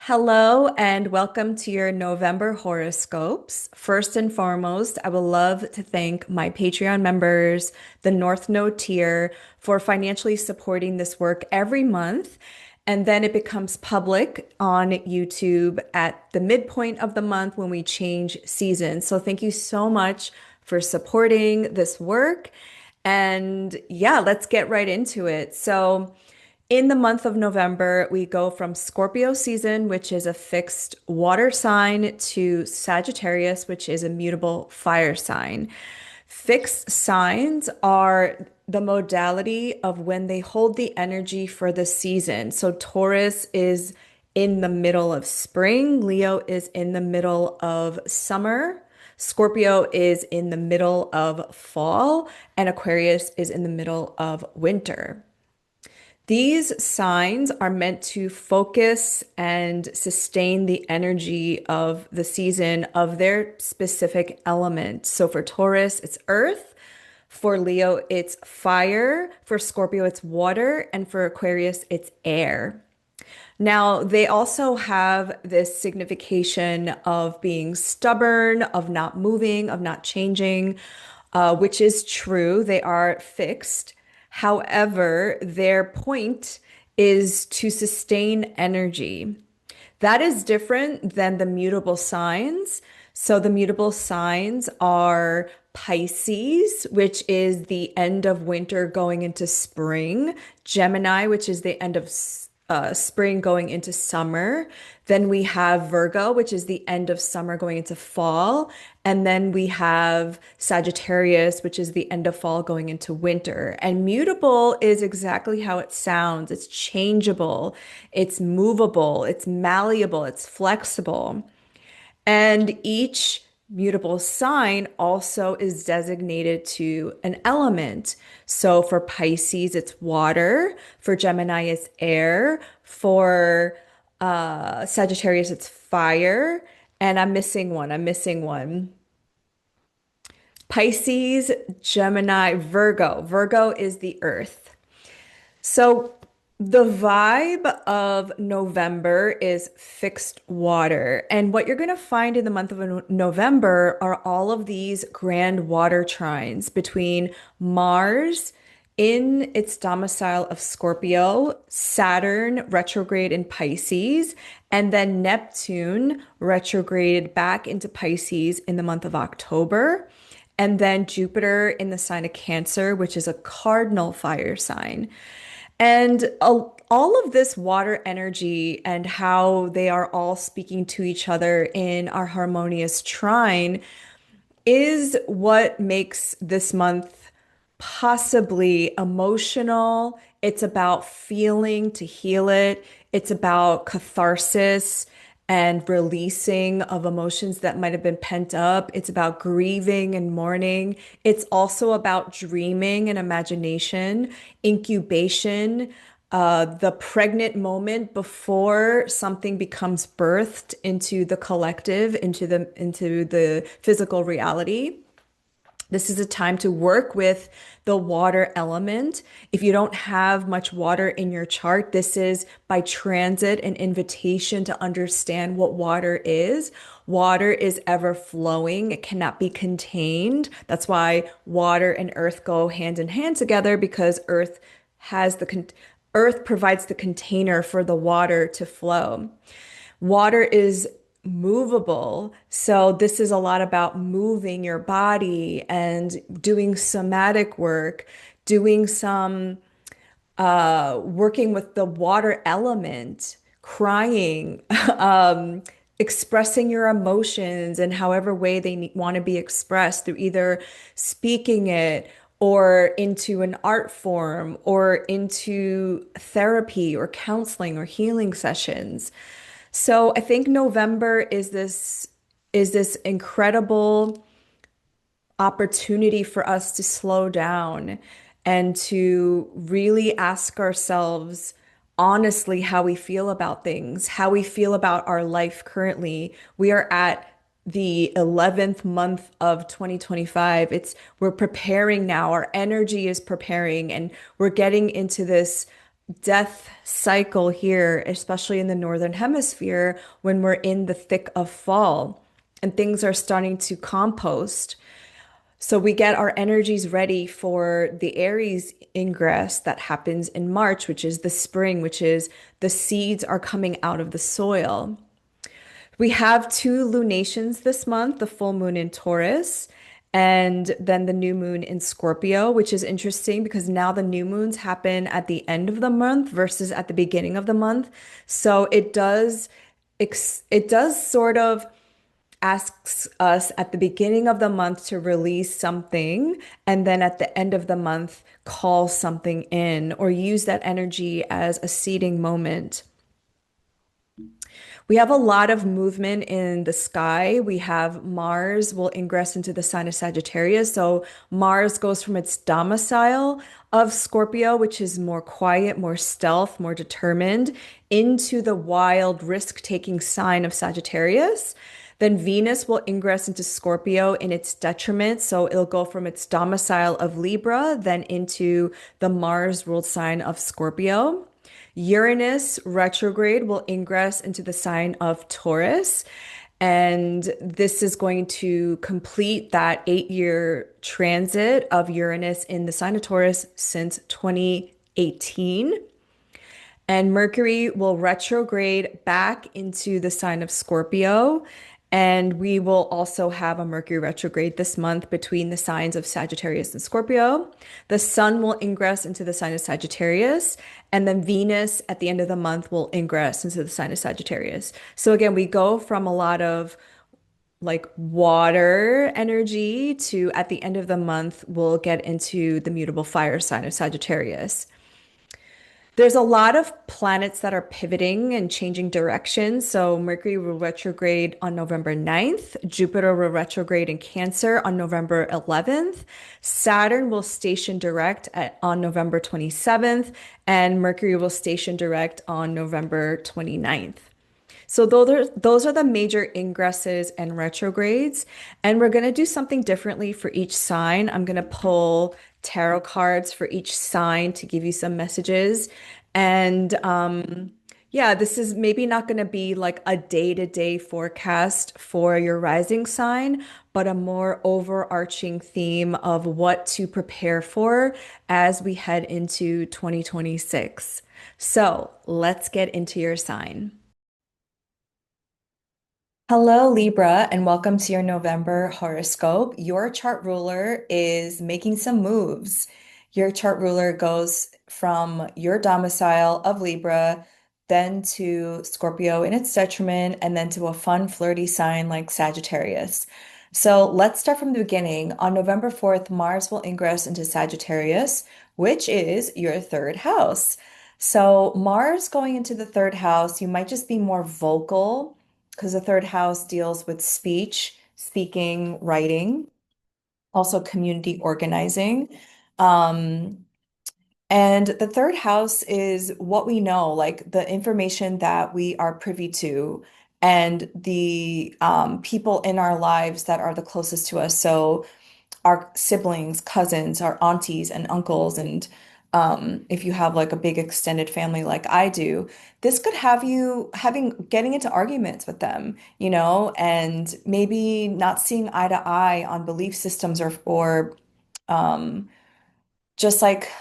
Hello and welcome to your November horoscopes. First and foremost, I would love to thank my Patreon members, the North Node tier, for financially supporting this work every month. And then it becomes public on YouTube at the midpoint of the month when we change seasons. So thank you so much for supporting this work. And yeah, let's get right into it. In the month of November, we go from Scorpio season, which is a fixed water sign, to Sagittarius, which is a mutable fire sign. Fixed signs are the modality of when they hold the energy for the season. So Taurus is in the middle of spring, Leo is in the middle of summer, Scorpio is in the middle of fall, and Aquarius is in the middle of winter. These signs are meant to focus and sustain the energy of the season of their specific element. So for Taurus, it's earth. For Leo, it's fire. For Scorpio, it's water. And for Aquarius, it's air. Now, they also have this signification of being stubborn, of not moving, of not changing, which is true. They are fixed. However, their point is to sustain energy. That is different than the mutable signs. So the mutable signs are Pisces, which is the end of winter going into spring, Gemini, which is the end of spring going into summer. Then we have Virgo, which is the end of summer going into fall. And then we have Sagittarius, which is the end of fall going into winter. And mutable is exactly how it sounds. It's changeable, it's movable, it's malleable, it's flexible. And each mutable sign also is designated to an element. So for Pisces, it's water. For Gemini, it's air. For Sagittarius, it's fire. And I'm missing one. I'm missing one. Pisces, Gemini, Virgo. Virgo is the earth. So the vibe of November is fixed water. And what you're going to find in the month of November are all of these grand water trines between Mars in its domicile of Scorpio, Saturn retrograde in Pisces, and then Neptune retrograded back into Pisces in the month of October. And then Jupiter in the sign of Cancer, which is a cardinal fire sign. And all of this water energy and how they are all speaking to each other in our harmonious trine is what makes this month possibly emotional. It's about feeling to heal it. It's about catharsis and releasing of emotions that might have been pent up. It's about grieving and mourning. It's also about dreaming and imagination, incubation, the pregnant moment before something becomes birthed into the collective, into the physical reality. This is a time to work with the water element. If you don't have much water in your chart, this is by transit an invitation to understand what water is. Water is ever flowing, it cannot be contained. That's why water and earth go hand in hand together because earth provides the container for the water to flow. Water is movable. So this is a lot about moving your body and doing somatic work, doing some working with the water element, crying, expressing your emotions in however way they want to be expressed through either speaking it or into an art form or into therapy or counseling or healing sessions. So I think November is this incredible opportunity for us to slow down and to really ask ourselves honestly how we feel about things, how we feel about our life currently. We are at the 11th month of 2025. We're preparing now. Our energy is preparing and we're getting into this death cycle here, especially in the Northern Hemisphere, when we're in the thick of fall and things are starting to compost. So we get our energies ready for the Aries ingress that happens in March, which is the spring, which is the seeds are coming out of the soil. We have two lunations this month, the full moon in Taurus and then the new moon in Scorpio, which is interesting because now the new moons happen at the end of the month versus at the beginning of the month. So it does sort of asks us at the beginning of the month to release something and then at the end of the month call something in or use that energy as a seeding moment. We have a lot of movement in the sky. We have Mars will ingress into the sign of Sagittarius. So Mars goes from its domicile of Scorpio, which is more quiet, more stealth, more determined, into the wild, risk-taking sign of Sagittarius. Then Venus will ingress into Scorpio in its detriment. So it'll go from its domicile of Libra, then into the Mars ruled sign of Scorpio. Uranus retrograde will ingress into the sign of Taurus. And this is going to complete that 8-year transit of Uranus in the sign of Taurus since 2018. And Mercury will retrograde back into the sign of Scorpio. And we will also have a Mercury retrograde this month between the signs of Sagittarius and Scorpio. The Sun will ingress into the sign of Sagittarius. And then Venus at the end of the month will ingress into the sign of Sagittarius. So again, we go from a lot of like water energy to at the end of the month, we'll get into the mutable fire sign of Sagittarius. There's a lot of planets that are pivoting and changing directions. So Mercury will retrograde on November 9th. Jupiter will retrograde in Cancer on November 11th. Saturn will station direct on November 27th. And Mercury will station direct on November 29th. So those are the major ingresses and retrogrades. And we're going to do something differently for each sign. I'm going to pull tarot cards for each sign to give you some messages. And yeah, this is maybe not going to be like a day-to-day forecast for your rising sign, but a more overarching theme of what to prepare for as we head into 2026. So let's get into your sign. Hello, Libra, and welcome to your November horoscope. Your chart ruler is making some moves. Your chart ruler goes from your domicile of Libra, then to Scorpio in its detriment, and then to a fun, flirty sign like Sagittarius. So let's start from the beginning. On November 4th, Mars will ingress into Sagittarius, which is your third house. So Mars going into the third house, you might just be more vocal because the third house deals with speech, speaking, writing, also community organizing. Um, and the third house is what we know, like the information that we are privy to and the people in our lives that are the closest to us. So our siblings, cousins, our aunties and uncles, and if you have like a big extended family like I do, this could have you getting into arguments with them, and maybe not seeing eye to eye on belief systems or um, just like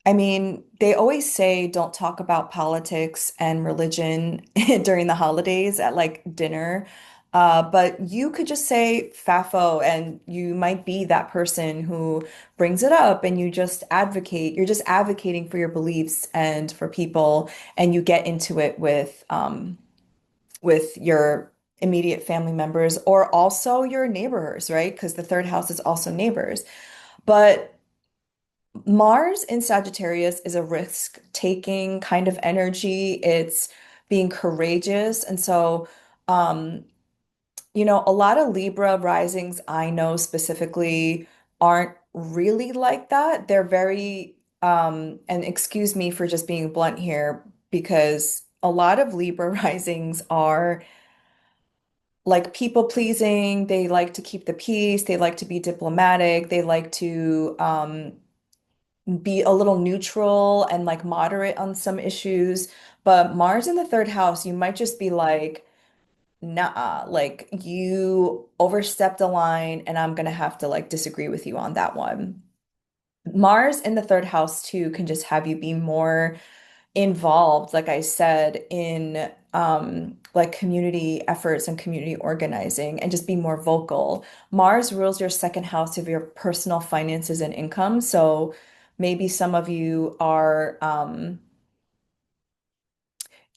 I mean, they always say don't talk about politics and religion during the holidays at like dinner. But you could just say FAFO and you might be that person who brings it up and you just advocate. You're just advocating for your beliefs and for people, and you get into it with your immediate family members or also your neighbors, right? Because the third house is also neighbors. But Mars in Sagittarius is a risk-taking kind of energy. It's being courageous. And so, um, a lot of Libra risings I know specifically aren't really like that. They're very, and excuse me for just being blunt here, because a lot of Libra risings are like people pleasing. They like to keep the peace. They like to be diplomatic. They like to, be a little neutral and like moderate on some issues. But Mars in the third house, you might just be like, nah, like you overstepped a line and I'm gonna have to like disagree with you on that one. Mars in the third house too can just have you be more involved, like I said, in like community efforts and community organizing and just be more vocal. Mars rules your second house of your personal finances and income. So maybe some of you are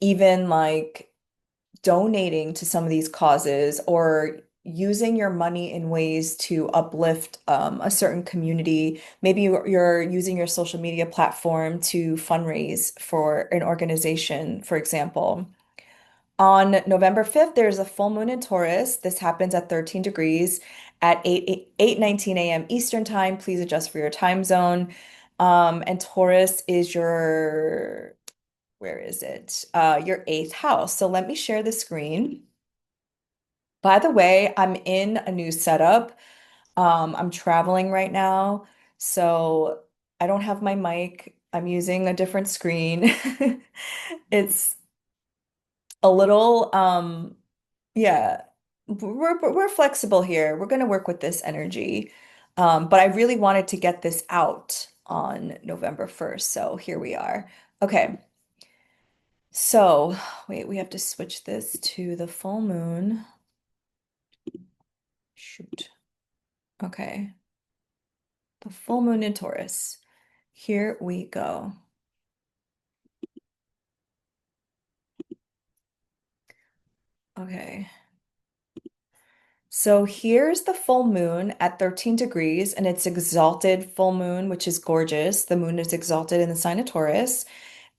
even like donating to some of these causes or using your money in ways to uplift a certain community. Maybe you're using your social media platform to fundraise for an organization, for example. On November 5th, there's a full moon in Taurus. This happens at 13 degrees at 8:19 a.m. Eastern time. Please adjust for your time zone. And Taurus is your, where is it? Your eighth house. So let me share the screen. By the way, I'm in a new setup. I'm traveling right now, so I don't have my mic. I'm using a different screen. It's a little, yeah, we're flexible here. We're gonna work with this energy. But I really wanted to get this out on November 1st, so here we are. Okay, so wait, we have to switch this to the full moon. Shoot. Okay. The full moon in Taurus. Here we go. Okay. So here's the full moon at 13 degrees, and it's exalted full moon, which is gorgeous. The moon is exalted in the sign of Taurus.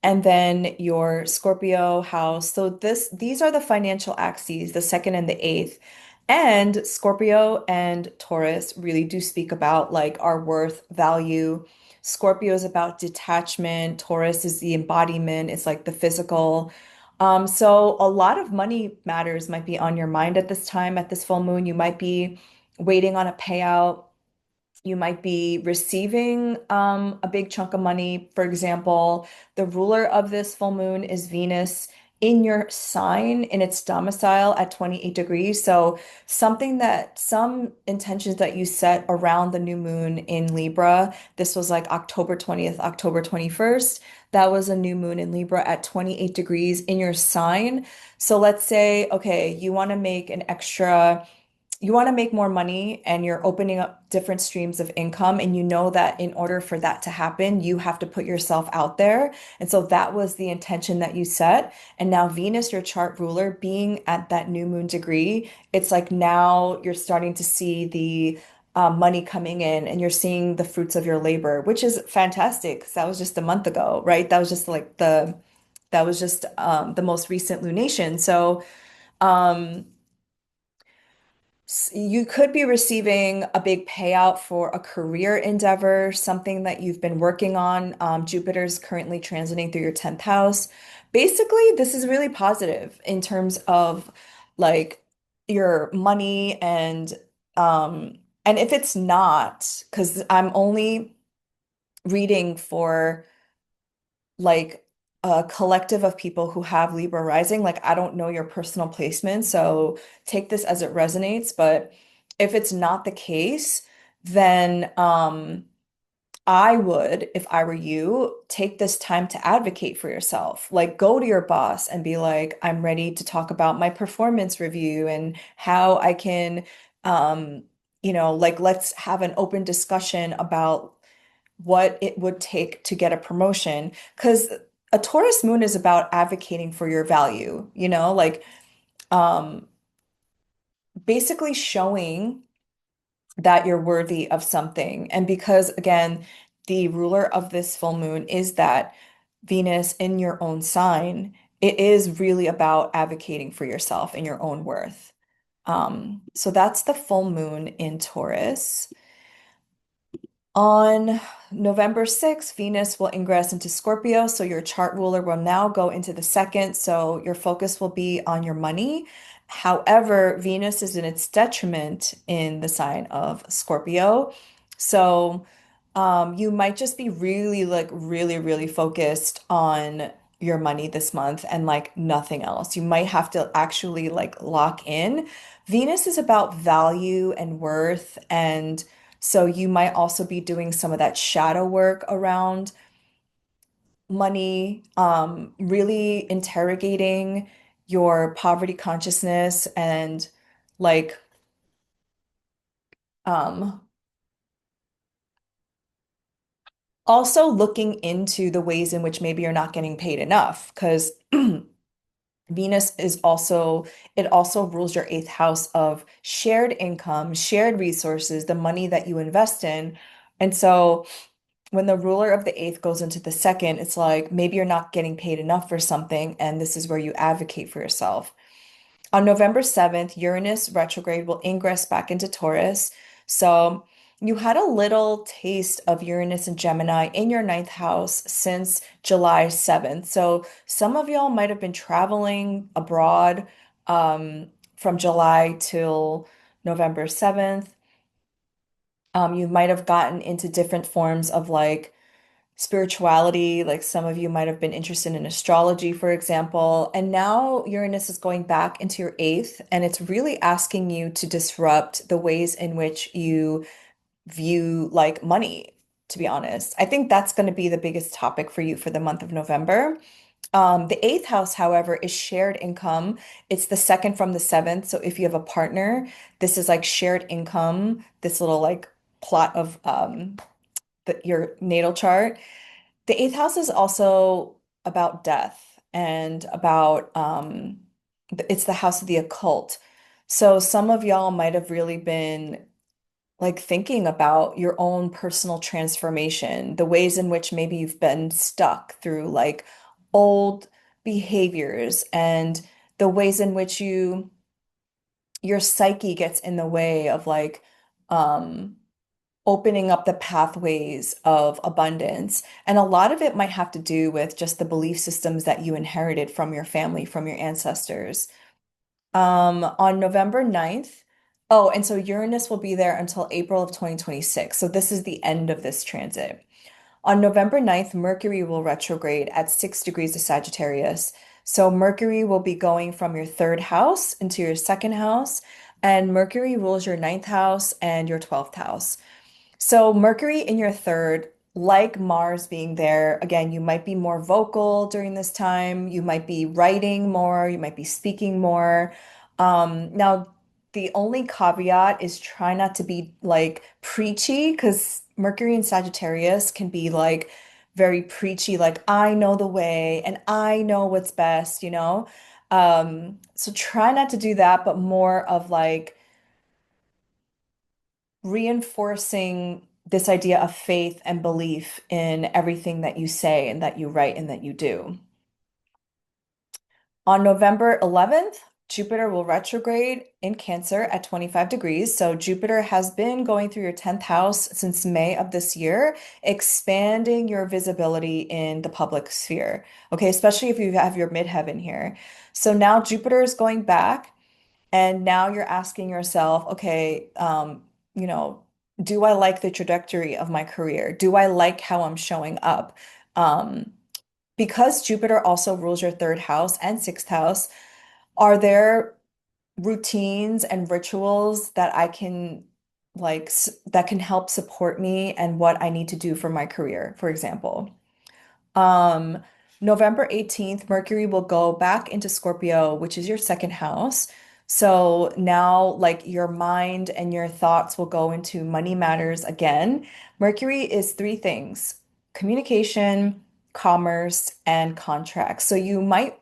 And then your Scorpio house. So these are the financial axes, the second and the eighth. And Scorpio and Taurus really do speak about like our worth, value. Scorpio is about detachment. Taurus is the embodiment. It's like the physical. So a lot of money matters might be on your mind at this time, at this full moon. You might be waiting on a payout. You might be receiving a big chunk of money. For example, the ruler of this full moon is Venus in your sign in its domicile at 28 degrees. So something that some intentions that you set around the new moon in Libra, this was like October 20th, October 21st. That was a new moon in Libra at 28 degrees in your sign. So let's say, okay, you want to make more money and you're opening up different streams of income and you know that in order for that to happen you have to put yourself out there, and so that was the intention that you set. And now Venus, your chart ruler, being at that new moon degree, it's like now you're starting to see the money coming in and you're seeing the fruits of your labor, which is fantastic because that was just a month ago, right? That was just like the most recent lunation. So um you could be receiving a big payout for a career endeavor, something that you've been working on. Jupiter's currently transiting through your 10th house. Basically, this is really positive in terms of like your money and if it's not, because I'm only reading for like a collective of people who have Libra rising. Like, I don't know your personal placement, so take this as it resonates. But if it's not the case, then I would, if I were you, take this time to advocate for yourself. Like, go to your boss and be like, I'm ready to talk about my performance review and how I can, um, like, let's have an open discussion about what it would take to get a promotion. Because a Taurus moon is about advocating for your value, like um, basically showing that you're worthy of something. And because, again, the ruler of this full moon is that Venus in your own sign, it is really about advocating for yourself and your own worth. So that's the full moon in Taurus. On November 6th, Venus will ingress into Scorpio, so your chart ruler will now go into the second, so your focus will be on your money. However, Venus is in its detriment in the sign of Scorpio. So You might just be really, like, really, really focused on your money this month and like nothing else. You might have to actually like lock in. Venus is about value and worth, and so you might also be doing some of that shadow work around money, really interrogating your poverty consciousness and like um also looking into the ways in which maybe you're not getting paid enough because Venus is also, it also rules your eighth house of shared income, shared resources, the money that you invest in. And so when the ruler of the eighth goes into the second, it's like maybe you're not getting paid enough for something, and this is where you advocate for yourself. On November 7th, Uranus retrograde will ingress back into Taurus. So you had a little taste of Uranus and Gemini in your ninth house since July 7th. So some of y'all might have been traveling abroad from July till November 7th. You might have gotten into different forms of like spirituality, like some of you might have been interested in astrology, for example. And now Uranus is going back into your eighth, and it's really asking you to disrupt the ways in which you view like money, to be honest. I think that's going to be the biggest topic for you for the month of November. The eighth house, however, is shared income. It's the second from the seventh. So if you have a partner, this is like shared income, this little like plot of your natal chart. The eighth house is also about death and about it's the house of the occult. So some of y'all might have really been like thinking about your own personal transformation, the ways in which maybe you've been stuck through like old behaviors and the ways in which your psyche gets in the way of like um opening up the pathways of abundance. And a lot of it might have to do with just the belief systems that you inherited from your family, from your ancestors. On November 9th, oh, and so Uranus will be there until April of 2026. So this is the end of this transit. On November 9th, Mercury will retrograde at 6 degrees of Sagittarius. So Mercury will be going from your third house into your second house, and Mercury rules your ninth house and your 12th house. So Mercury in your third, like Mars being there, again, you might be more vocal during this time. You might be writing more. You might be speaking more. Now, the only caveat is try not to be like preachy because Mercury in Sagittarius can be like very preachy, like I know the way and I know what's best, you know? So try not to do that, but more of like, reinforcing this idea of faith and belief in everything that you say and that you write and that you do. On November 11th, Jupiter will retrograde in Cancer at 25 degrees. So Jupiter has been going through your 10th house since May of this year, expanding your visibility in the public sphere. Okay, especially if you have your midheaven here. So now Jupiter is going back. And now you're asking yourself, okay, you know, do I like the trajectory of my career? Do I like how I'm showing up? Um, because Jupiter also rules your third house and sixth house, are there routines and rituals that I can that can help support me and what I need to do for my career, for example? Um, November 18th, Mercury will go back into Scorpio, which is your second house. So now, like, your mind and your thoughts will go into money matters again. Mercury is three things: communication, commerce, and contracts. So you might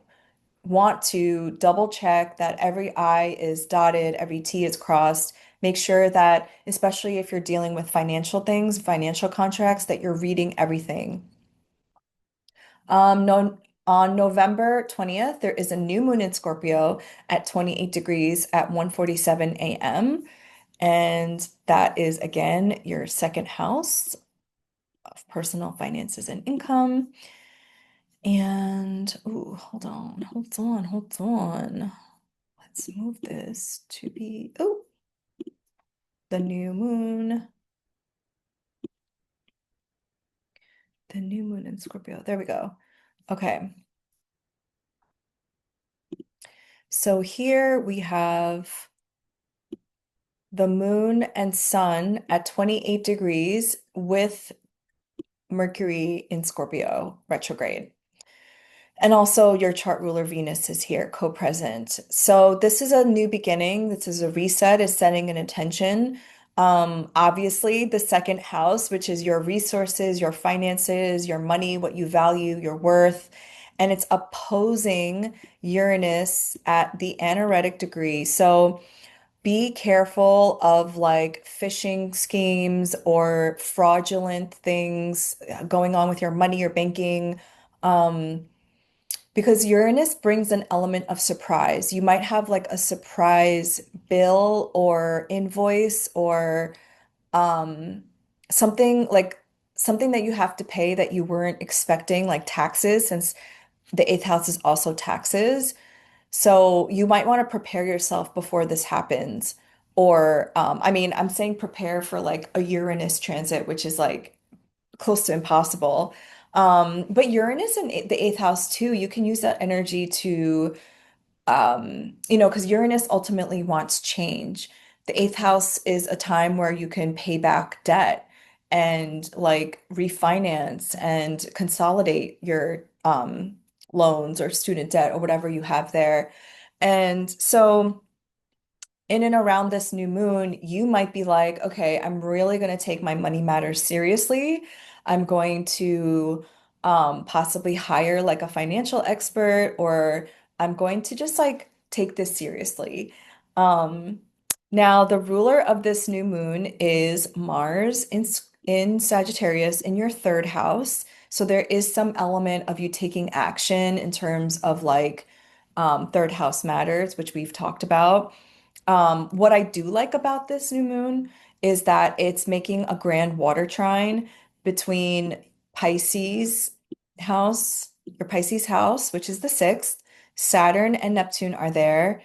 want to double check that every I is dotted, every T is crossed. Make sure that, especially if you're dealing with financial things, financial contracts, that you're reading everything. No, on November 20th, there is a new moon in Scorpio at 28 degrees at 1:47 a.m. And that is again your second house of personal finances and income. And ooh, hold on, hold on, hold on. Let's move this to be the new moon. The new moon in Scorpio. There we go. Okay. So here we have the moon and sun at 28 degrees with Mercury in Scorpio retrograde. And also, your chart ruler Venus is here, co-present. So, this is a new beginning. This is a reset, is setting an intention. Obviously, the second house, which is your resources, your finances, your money, what you value, your worth, and it's opposing Uranus at the anaretic degree. So, be careful of like phishing schemes or fraudulent things going on with your money, your banking. Um, because Uranus brings an element of surprise. You might have like a surprise bill or invoice or um, something like something that you have to pay that you weren't expecting, like taxes, since the eighth house is also taxes. So you might want to prepare yourself before this happens. Or, I mean, I'm saying prepare for like a Uranus transit, which is like close to impossible. But Uranus in the eighth house too, you can use that energy to, because Uranus ultimately wants change. The eighth house is a time where you can pay back debt and like refinance and consolidate your loans or student debt or whatever you have there. And so in and around this new moon, you might be like, okay, I'm really going to take my money matters seriously. I'm going to possibly hire like a financial expert, or I'm going to just like take this seriously. Um, Now, the ruler of this new moon is Mars in Sagittarius in your third house. So there is some element of you taking action in terms of like third house matters, which we've talked about. What I do like about this new moon is that it's making a grand water trine between Pisces house, your Pisces house, which is the sixth. Saturn and Neptune are there,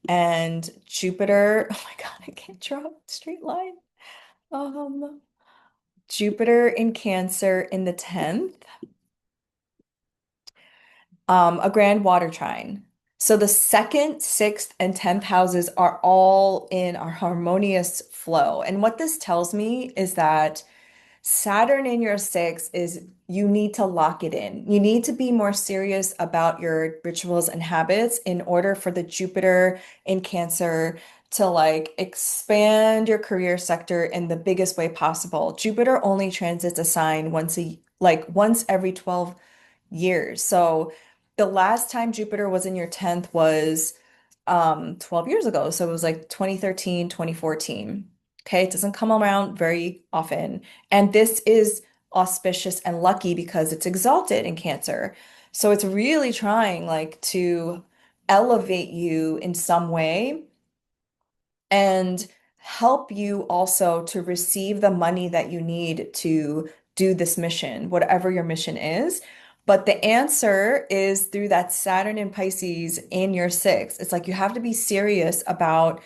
and Jupiter. Oh my God, I can't draw a straight line. Um, Jupiter in Cancer in the 10th, a grand water trine. So the second, sixth, and 10th houses are all in a harmonious flow. And what this tells me is that Saturn in your sixth is you need to lock it in. You need to be more serious about your rituals and habits in order for the Jupiter in Cancer to like expand your career sector in the biggest way possible. Jupiter only transits a sign once every 12 years. So the last time Jupiter was in your 10th was 12 years ago. So it was like 2013, 2014. Okay, it doesn't come around very often. And this is auspicious and lucky because it's exalted in Cancer. So it's really trying like to elevate you in some way and help you also to receive the money that you need to do this mission, whatever your mission is. But the answer is through that Saturn and Pisces in your six. It's like you have to be serious about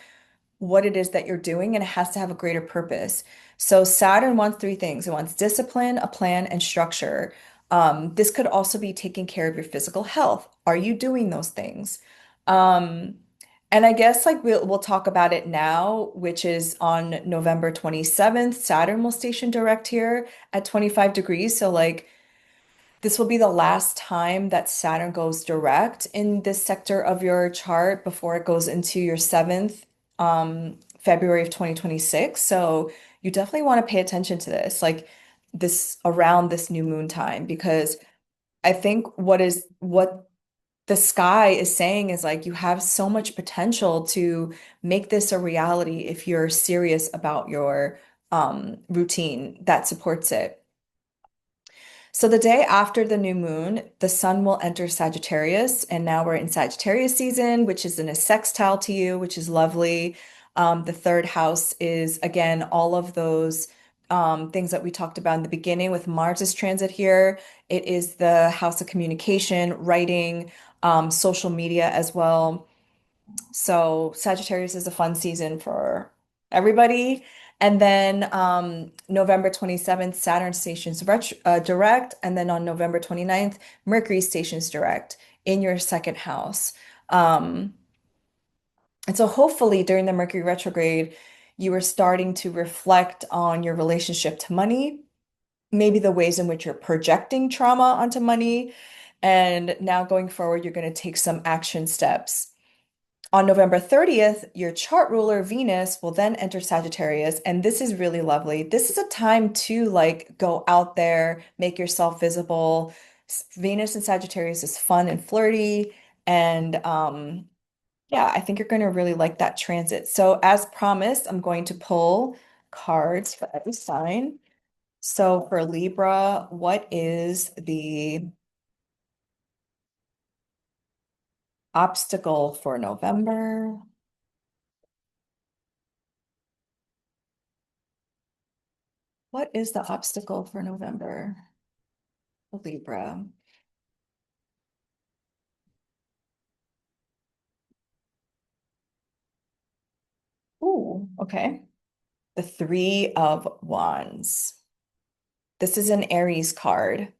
what it is that you're doing, and it has to have a greater purpose. So Saturn wants three things. It wants discipline, a plan, and structure. This could also be taking care of your physical health. Are you doing those things? Um, and I guess like we'll talk about it now, which is on November 27th. Saturn will station direct here at 25 degrees. So like this will be the last time that Saturn goes direct in this sector of your chart before it goes into your seventh, February of 2026. So you definitely want to pay attention to this, like this around this new moon time, because I think what the sky is saying is like you have so much potential to make this a reality if you're serious about your routine that supports it. So the day after the new moon, the sun will enter Sagittarius, and now we're in Sagittarius season, which is in a sextile to you, which is lovely. The third house is again all of those things that we talked about in the beginning with Mars's transit here. It is the house of communication, writing, social media as well. So Sagittarius is a fun season for everybody. And then November 27th, Saturn stations direct. And then on November 29th, Mercury stations direct in your second house. Um, and so hopefully during the Mercury retrograde, you are starting to reflect on your relationship to money, maybe the ways in which you're projecting trauma onto money. And now going forward, you're going to take some action steps. On November 30th, your chart ruler Venus will then enter Sagittarius, and this is really lovely. This is a time to like go out there, make yourself visible. Venus and Sagittarius is fun and flirty, and yeah, I think you're going to really like that transit. So, as promised, I'm going to pull cards for every sign. So, for Libra, what is the obstacle for November? What is the obstacle for November? Libra. Ooh, okay. The Three of Wands. This is an Aries card.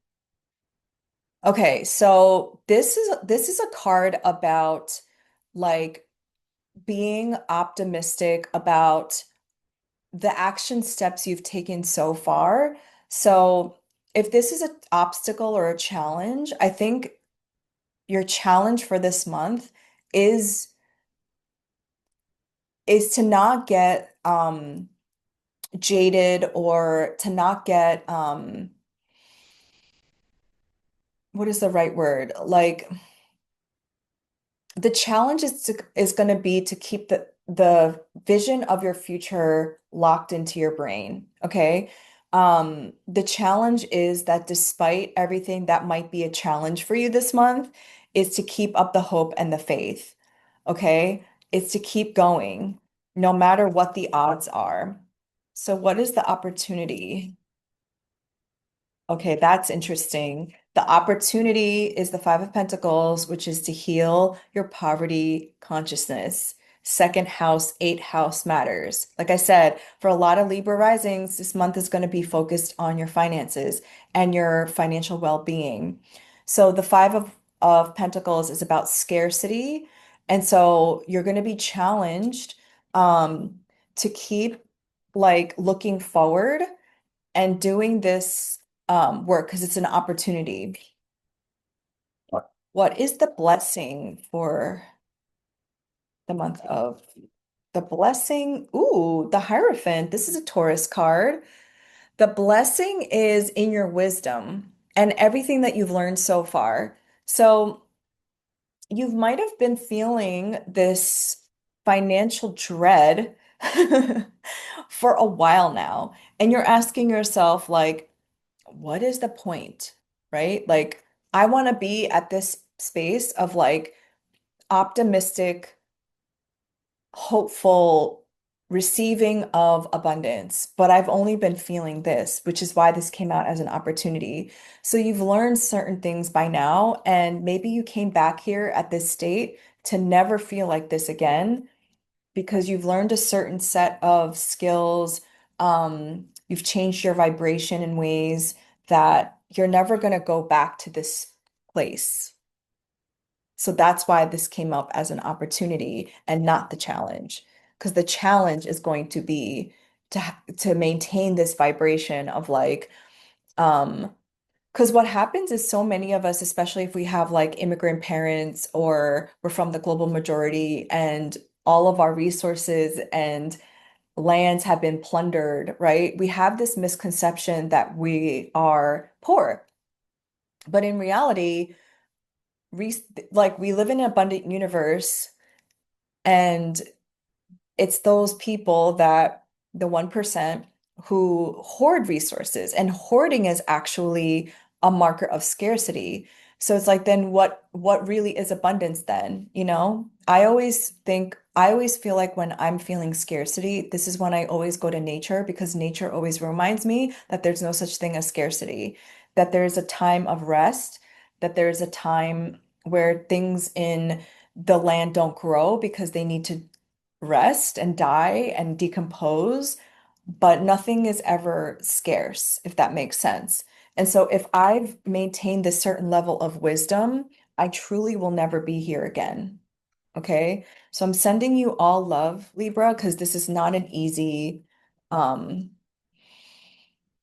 Okay, so this is a card about like being optimistic about the action steps you've taken so far. So if this is an obstacle or a challenge, I think your challenge for this month is is to not get jaded or to not get what is the right word? Like the challenge is going to be to keep the vision of your future locked into your brain, okay? The challenge is that despite everything that might be a challenge for you this month, is to keep up the hope and the faith, okay? It's to keep going no matter what the odds are. So what is the opportunity? Okay, that's interesting. The opportunity is the Five of Pentacles, which is to heal your poverty consciousness. Second house, eighth house matters. Like I said, for a lot of Libra risings, this month is going to be focused on your finances and your financial well-being. So the of Pentacles is about scarcity. And so you're going to be challenged to keep like looking forward and doing this work because it's an opportunity. What is the blessing for the month of the blessing? Ooh, the Hierophant. This is a Taurus card. The blessing is in your wisdom and everything that you've learned so far. So you might have been feeling this financial dread for a while now, and you're asking yourself, like, what is the point? Right? Like, I want to be at this space of like optimistic, hopeful receiving of abundance, but I've only been feeling this, which is why this came out as an opportunity. So you've learned certain things by now, and maybe you came back here at this state to never feel like this again because you've learned a certain set of skills. You've changed your vibration in ways that you're never going to go back to this place. So that's why this came up as an opportunity and not the challenge. Because the challenge is going to be to maintain this vibration of like, because what happens is so many of us, especially if we have like immigrant parents or we're from the global majority and all of our resources and lands have been plundered, right? We have this misconception that we are poor. But in reality, re like we live in an abundant universe, and it's those people that the 1% who hoard resources, and hoarding is actually a marker of scarcity. So it's like, then what really is abundance then? You know, I always feel like when I'm feeling scarcity, this is when I always go to nature because nature always reminds me that there's no such thing as scarcity, that there's a time of rest, that there's a time where things in the land don't grow because they need to rest and die and decompose. but nothing is ever scarce, if that makes sense. And so if I've maintained this certain level of wisdom, I truly will never be here again. Okay. So I'm sending you all love, Libra, because this is not an easy, um,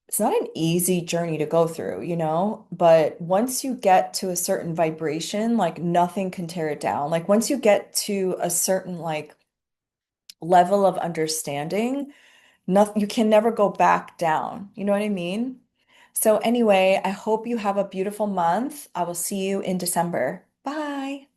it's not an easy journey to go through, But once you get to a certain vibration, like nothing can tear it down. Like once you get to a certain like level of understanding, nothing, you can never go back down. You know what I mean? So anyway, I hope you have a beautiful month. I will see you in December. Bye.